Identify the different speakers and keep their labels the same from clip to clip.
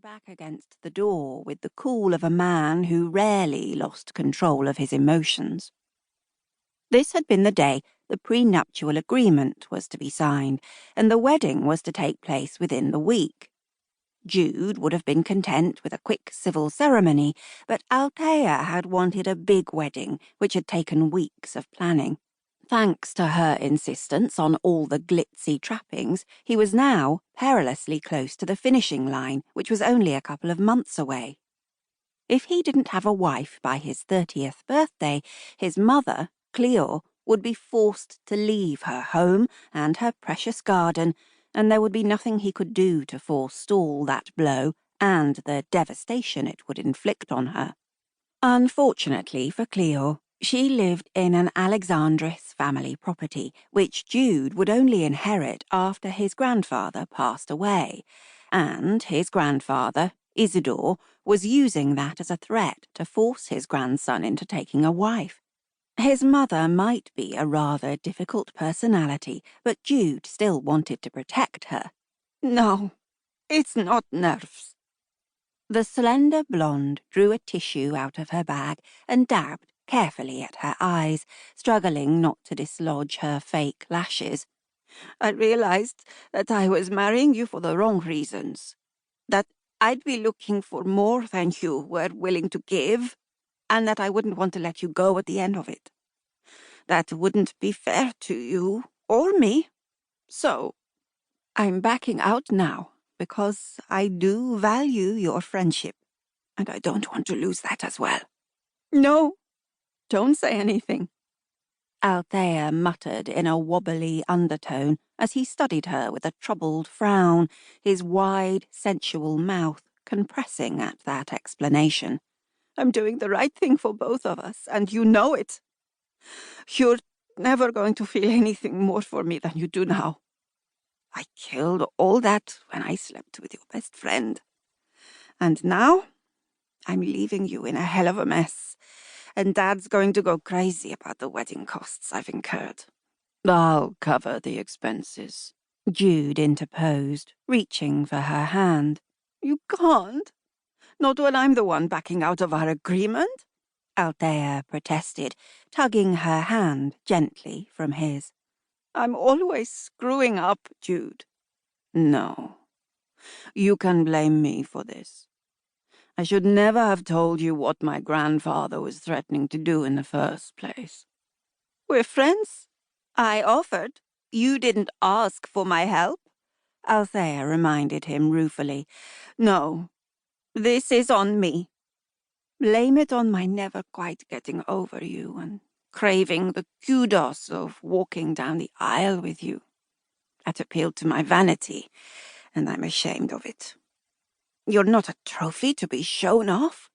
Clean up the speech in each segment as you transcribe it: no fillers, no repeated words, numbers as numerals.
Speaker 1: leaning back against the door with the cool of a man who rarely lost control of his emotions. This had been the day the prenuptial agreement was to be signed, and the wedding was to take place within the week. Jude would have been content with a quick civil ceremony, but Althea had wanted a big wedding, which had taken weeks of planning. Thanks to her insistence on all the glitzy trappings, he was now perilously close to the finishing line, which was only a couple of months away. If he didn't have a wife by his 30th birthday, his mother, Cleo, would be forced to leave her home and her precious garden, and there would be nothing he could do to forestall that blow and the devastation it would inflict on her. Unfortunately for Cleo, she lived in an Alexandris family property, which Jude would only inherit after his grandfather passed away, and his grandfather, Isidore, was using that as a threat to force his grandson into taking a wife. His mother might be a rather difficult personality, but Jude still wanted to protect her.
Speaker 2: No, it's not nerves.
Speaker 1: The slender blonde drew a tissue out of her bag and dabbed carefully at her eyes, struggling not to dislodge her fake lashes.
Speaker 2: I realized that I was marrying you for the wrong reasons. That I'd be looking for more than you were willing to give, and that I wouldn't want to let you go at the end of it. That wouldn't be fair to you or me. So, I'm backing out now because I do value your friendship, and I don't want to lose that as well. No, don't say anything.
Speaker 1: Althea muttered in a wobbly undertone as he studied her with a troubled frown, his wide, sensual mouth compressing at that explanation.
Speaker 2: I'm doing the right thing for both of us, and you know it. You're never going to feel anything more for me than you do now. I killed all that when I slept with your best friend. And now, I'm leaving you in a hell of a mess, and Dad's going to go crazy about the wedding costs I've incurred.
Speaker 3: I'll cover the expenses,
Speaker 1: Jude interposed, reaching for her hand.
Speaker 2: You can't. Not when I'm the one backing out of our agreement,
Speaker 1: Althea protested, tugging her hand gently from his.
Speaker 2: I'm always screwing up, Jude.
Speaker 3: No. You can blame me for this. I should never have told you what my grandfather was threatening to do in the first place.
Speaker 2: We're friends. I offered. You didn't ask for my help,
Speaker 1: Althea reminded him ruefully.
Speaker 2: No, this is on me. Blame it on my never quite getting over you and craving the kudos of walking down the aisle with you. That appealed to my vanity, and I'm ashamed of it. You're not a trophy to be shown off.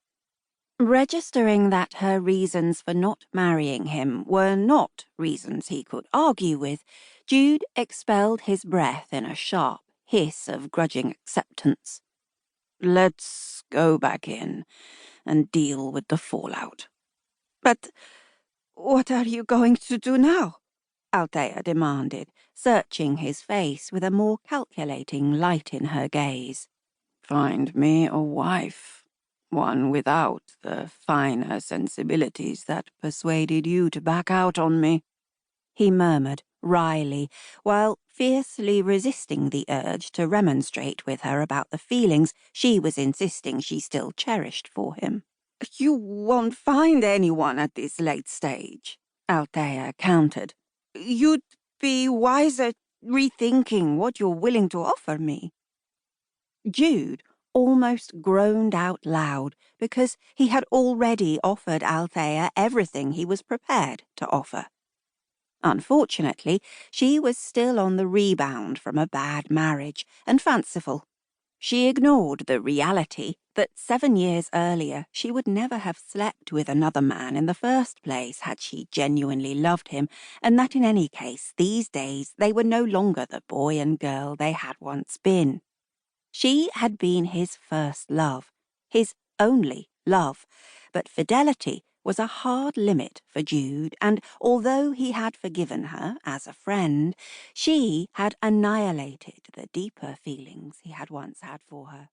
Speaker 1: Registering that her reasons for not marrying him were not reasons he could argue with, Jude expelled his breath in a sharp hiss of grudging acceptance.
Speaker 3: Let's go back in and deal with the fallout.
Speaker 2: But what are you going to do now?
Speaker 1: Althea demanded, searching his face with a more calculating light in her gaze.
Speaker 3: Find me a wife, one without the finer sensibilities that persuaded you to back out on me,
Speaker 1: he murmured wryly, while fiercely resisting the urge to remonstrate with her about the feelings she was insisting she still cherished for him.
Speaker 2: You won't find anyone at this late stage,
Speaker 1: Althea countered.
Speaker 2: You'd be wiser rethinking what you're willing to offer me.
Speaker 1: Jude almost groaned out loud because he had already offered Althea everything he was prepared to offer. Unfortunately, she was still on the rebound from a bad marriage and fanciful. She ignored the reality that 7 years earlier she would never have slept with another man in the first place had she genuinely loved him, and that in any case these days they were no longer the boy and girl they had once been. She had been his first love, his only love, but fidelity was a hard limit for Jude, and although he had forgiven her as a friend, she had annihilated the deeper feelings he had once had for her.